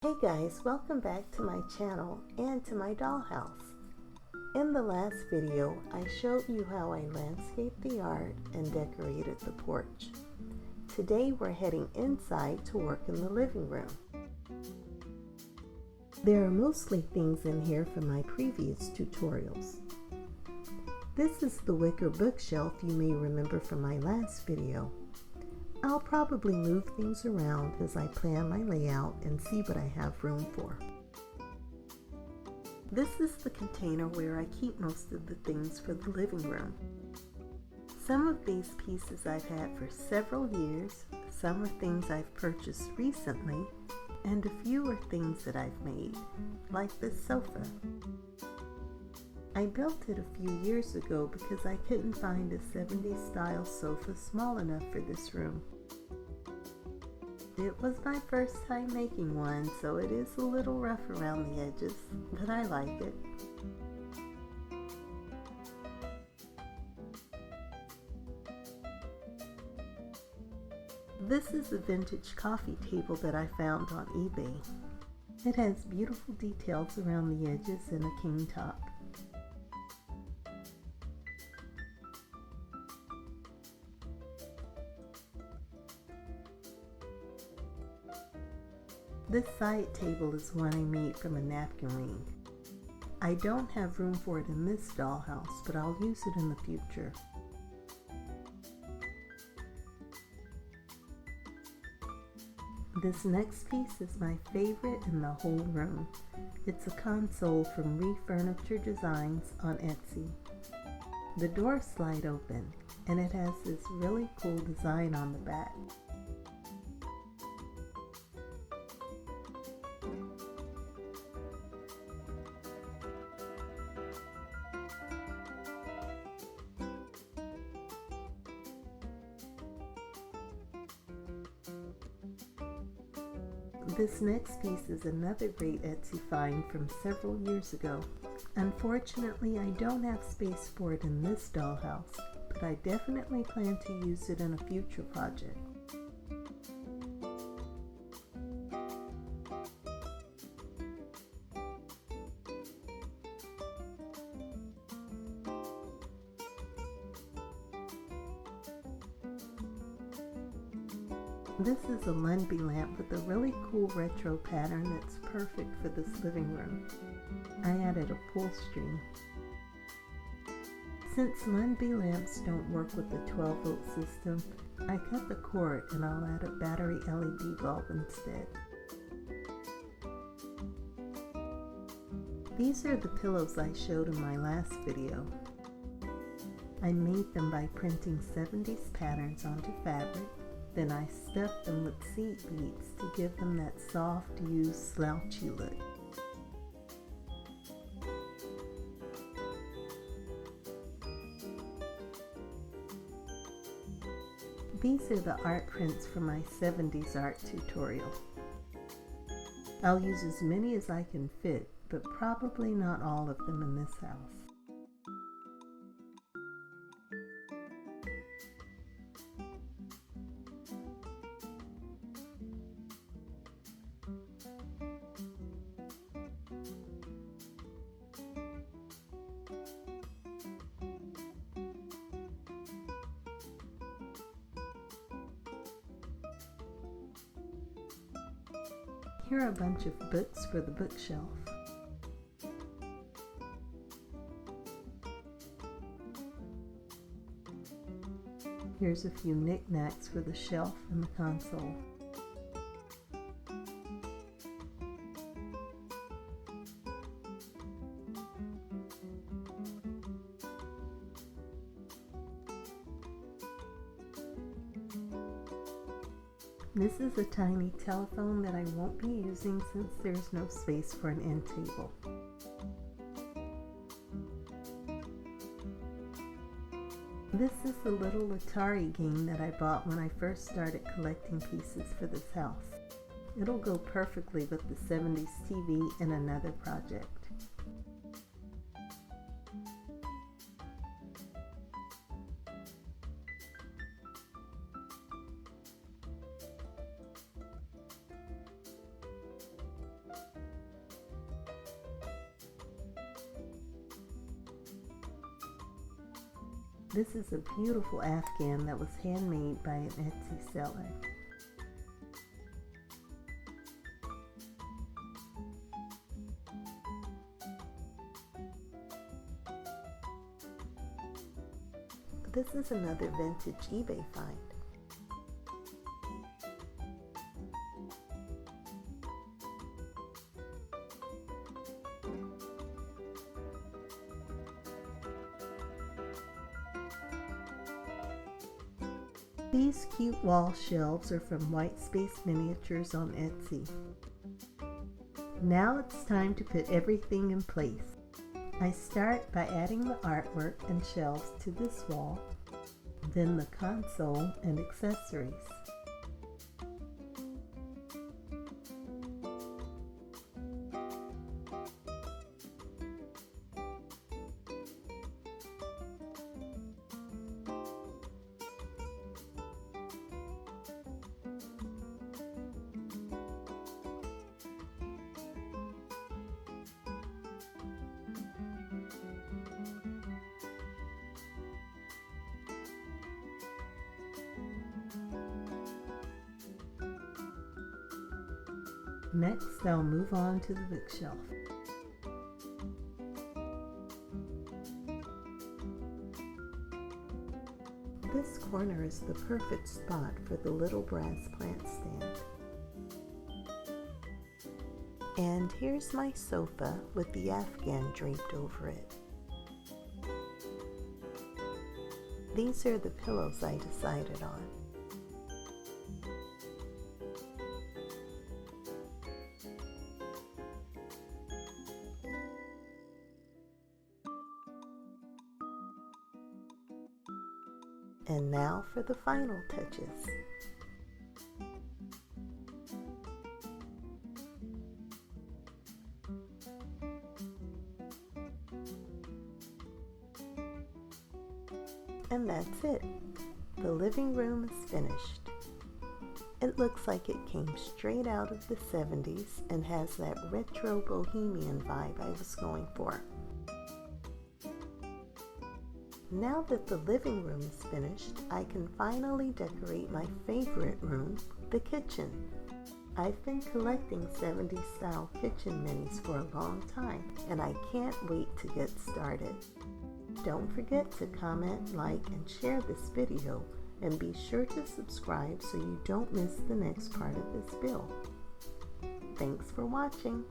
Hey guys, welcome back to my channel and to my dollhouse. In the last video, I showed you how I landscaped the yard and decorated the porch. Today we're heading inside to work in the living room. There are mostly things in here from my previous tutorials. This is the wicker bookshelf you may remember from my last video. I'll probably move things around as I plan my layout and see what I have room for. This is the container where I keep most of the things for the living room. Some of these pieces I've had for several years, some are things I've purchased recently, and a few are things that I've made, like this sofa. I built it a few years ago because I couldn't find a 70s style sofa small enough for this room. It was my first time making one, so it is a little rough around the edges, but I like it. This is a vintage coffee table that I found on eBay. It has beautiful details around the edges and a king top. This side table is one I made from a napkin ring. I don't have room for it in this dollhouse, but I'll use it in the future. This next piece is my favorite in the whole room. It's a console from Refurniture Designs on Etsy. The doors slide open, and it has this really cool design on the back. This next piece is another great Etsy find from several years ago. Unfortunately, I don't have space for it in this dollhouse, but I definitely plan to use it in a future project. This is a Lunby lamp with a really cool retro pattern that's perfect for this living room. I added a pull string. Since Lunby lamps don't work with the 12-volt system, I cut the cord and I'll add a battery LED bulb instead. These are the pillows I showed in my last video. I made them by printing 70s patterns onto fabric. Then I stuffed them with seed beads to give them that soft, used, slouchy look. These are the art prints from my 70s art tutorial. I'll use as many as I can fit, but probably not all of them in this house. Here are a bunch of books for the bookshelf. Here's a few knick-knacks for the shelf and the console. This is a tiny telephone that I won't be using since there's no space for an end table. This is the little Atari game that I bought when I first started collecting pieces for this house. It'll go perfectly with the 70s TV and another project. This is a beautiful Afghan that was handmade by an Etsy seller. This is another vintage eBay find. These cute wall shelves are from White Space Miniatures on Etsy. Now it's time to put everything in place. I start by adding the artwork and shelves to this wall, then the console and accessories. Next, I'll move on to the bookshelf. This corner is the perfect spot for the little brass plant stand. And here's my sofa with the Afghan draped over it. These are the pillows I decided on. And now for the final touches. And that's it. The living room is finished. It looks like it came straight out of the 70s and has that retro bohemian vibe I was going for. Now that the living room is finished, I can finally decorate my favorite room, the kitchen. I've been collecting 70s style kitchen minis for a long time, and I can't wait to get started. Don't forget to comment, like, and share this video, and be sure to subscribe so you don't miss the next part of this build. Thanks for watching.